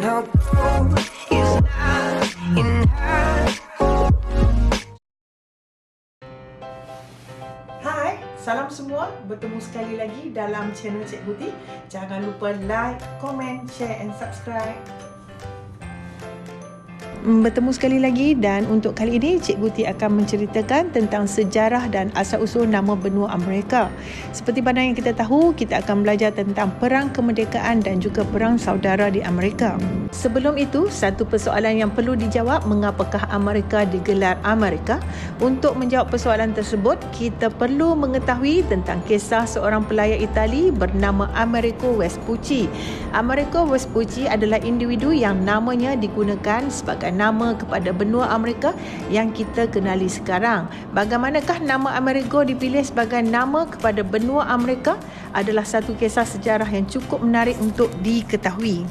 Our goal is not enough. Hai, salam semua. Bertemu sekali lagi dalam channel Cik Guti. Jangan lupa like, komen, share and subscribe. Bertemu sekali lagi, dan untuk kali ini Cik Guti akan menceritakan tentang sejarah dan asal-usul nama benua Amerika. Seperti mana yang kita tahu, kita akan belajar tentang Perang Kemerdekaan dan juga Perang Saudara di Amerika. Sebelum itu, satu persoalan yang perlu dijawab, mengapakah Amerika digelar Amerika? Untuk menjawab persoalan tersebut, kita perlu mengetahui tentang kisah seorang pelayar Itali bernama Amerigo Vespucci. Amerigo Vespucci adalah individu yang namanya digunakan sebagai nama kepada benua Amerika yang kita kenali sekarang. Bagaimanakah nama Amerigo dipilih sebagai nama kepada benua Amerika adalah satu kisah sejarah yang cukup menarik untuk diketahui.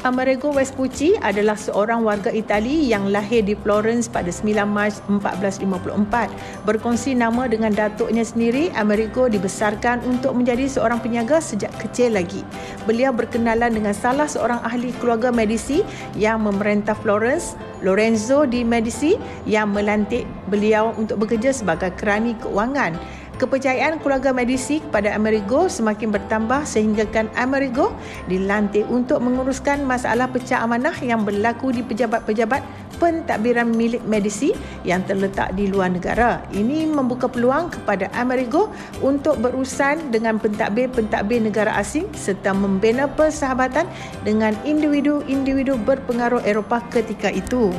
Amerigo Vespucci adalah seorang warga Itali yang lahir di Florence pada 9 Mac 1454. Berkongsi nama dengan datuknya sendiri, Amerigo dibesarkan untuk menjadi seorang penyaga sejak kecil lagi. Beliau berkenalan dengan salah seorang ahli keluarga Medici yang memerintah Florence, Lorenzo di Medici, yang melantik beliau untuk bekerja sebagai kerani keuangan. Kepercayaan keluarga Medici kepada Amerigo semakin bertambah sehinggakan Amerigo dilantik untuk menguruskan masalah pecah amanah yang berlaku di pejabat-pejabat pentadbiran milik Medici yang terletak di luar negara. Ini membuka peluang kepada Amerigo untuk berurusan dengan pentadbir-pentadbir negara asing serta membina persahabatan dengan individu-individu berpengaruh Eropah ketika itu.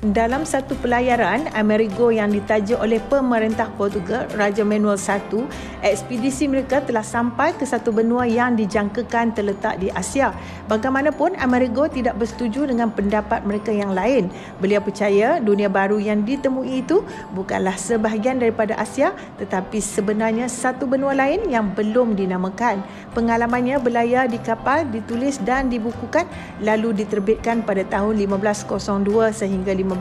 Dalam satu pelayaran, Amerigo yang ditaja oleh pemerintah Portugal, Raja Manuel I, ekspedisi mereka telah sampai ke satu benua yang dijangkakan terletak di Asia. Bagaimanapun, Amerigo tidak bersetuju dengan pendapat mereka yang lain. Beliau percaya dunia baru yang ditemui itu bukanlah sebahagian daripada Asia, tetapi sebenarnya satu benua lain yang belum dinamakan. Pengalamannya berlayar di kapal ditulis dan dibukukan, lalu diterbitkan pada tahun 1502 sehingga 1504.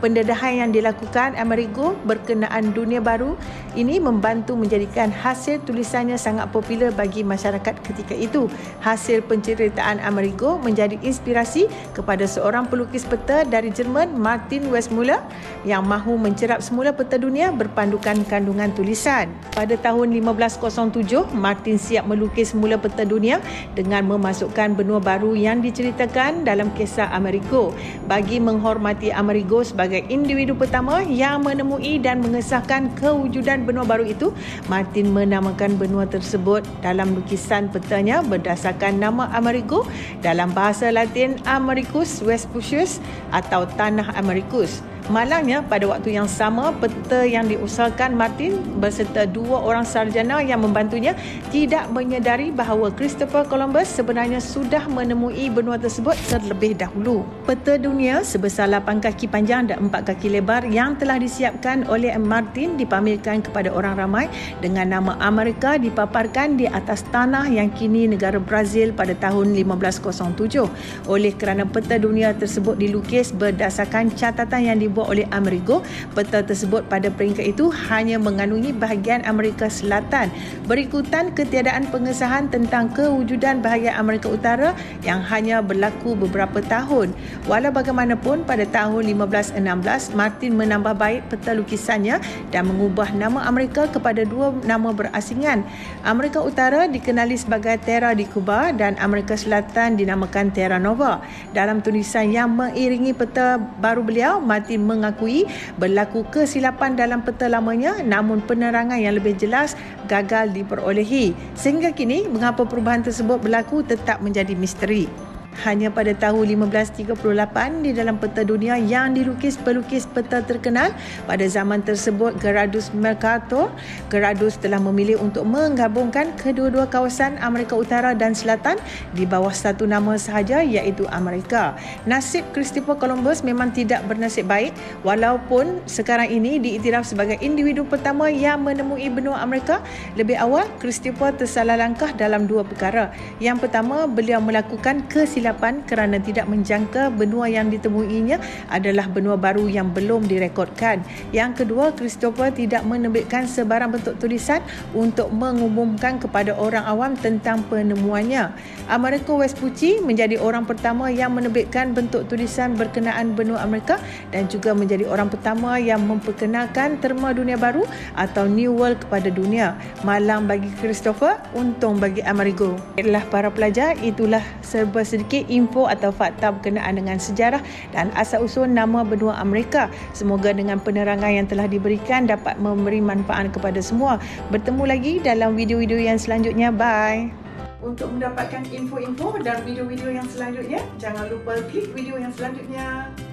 Pendedahan yang dilakukan Amerigo berkenaan dunia baru ini membantu menjadikan hasil tulisannya sangat popular bagi masyarakat ketika itu. Hasil penceritaan Amerigo menjadi inspirasi kepada seorang pelukis peta dari Jerman, Martin Westmuller, yang mahu mencerap semula peta dunia berpandukan kandungan tulisan. Pada tahun 1507, Martin siap melukis semula peta dunia dengan memasukkan benua baru yang diceritakan dalam kisah Amerigo. Bagi menghormati Amerigo sebagai individu pertama yang menemui dan mengesahkan kewujudan benua baru itu, Martin menamakan benua tersebut dalam lukisan petanya berdasarkan nama Amerigo, dalam bahasa Latin Americus Vespucius atau Tanah Americus. Malangnya, pada waktu yang sama, peta yang diusahakan Martin berserta dua orang sarjana yang membantunya tidak menyedari bahawa Christopher Columbus sebenarnya sudah menemui benua tersebut terlebih dahulu. Peta dunia sebesar 8 kaki panjang dan 4 kaki lebar yang telah disiapkan oleh Martin dipamerkan kepada orang ramai dengan nama Amerika dipaparkan di atas tanah yang kini negara Brazil pada tahun 1507. Oleh kerana peta dunia tersebut dilukis berdasarkan catatan yang dibuat oleh Amerigo, peta tersebut pada peringkat itu hanya mengandungi bahagian Amerika Selatan. Berikutan ketiadaan pengesahan tentang kewujudan bahagian Amerika Utara yang hanya berlaku beberapa tahun. Walau bagaimanapun, pada tahun 1516, Martin menambah baik peta lukisannya dan mengubah nama Amerika kepada dua nama berasingan. Amerika Utara dikenali sebagai Terra di Cuba dan Amerika Selatan dinamakan Terra Nova. Dalam tulisan yang mengiringi peta baru beliau, Martin mengakui berlaku kesilapan dalam peta lamanya, namun penerangan yang lebih jelas gagal diperolehi. Sehingga kini, mengapa perubahan tersebut berlaku tetap menjadi misteri. Hanya pada tahun 1538 di dalam peta dunia yang dilukis pelukis peta terkenal pada zaman tersebut, Gerardus Mercator, Gerardus telah memilih untuk menggabungkan kedua-dua kawasan Amerika Utara dan Selatan di bawah satu nama sahaja, iaitu Amerika. Nasib Christopher Columbus memang tidak bernasib baik, walaupun sekarang ini diiktiraf sebagai individu pertama yang menemui benua Amerika. Lebih awal, Christopher tersalah langkah dalam dua perkara. Yang pertama, beliau melakukan kesilapan kesilapan kerana tidak menjangka benua yang ditemuinya adalah benua baru yang belum direkodkan. Yang kedua, Christopher tidak menerbitkan sebarang bentuk tulisan untuk mengumumkan kepada orang awam tentang penemuannya. Amerigo Vespucci menjadi orang pertama yang menerbitkan bentuk tulisan berkenaan benua Amerika dan juga menjadi orang pertama yang memperkenalkan terma dunia baru atau New World kepada dunia. Malang bagi Christopher, untung bagi Amerigo. Baiklah para pelajar, itulah serba sedikit info atau fakta berkenaan dengan sejarah dan asal-usul nama benua Amerika. Semoga dengan penerangan yang telah diberikan dapat memberi manfaat kepada semua. Bertemu lagi dalam video-video yang selanjutnya. Bye. Untuk mendapatkan info-info dan video-video yang selanjutnya, jangan lupa klik video yang selanjutnya.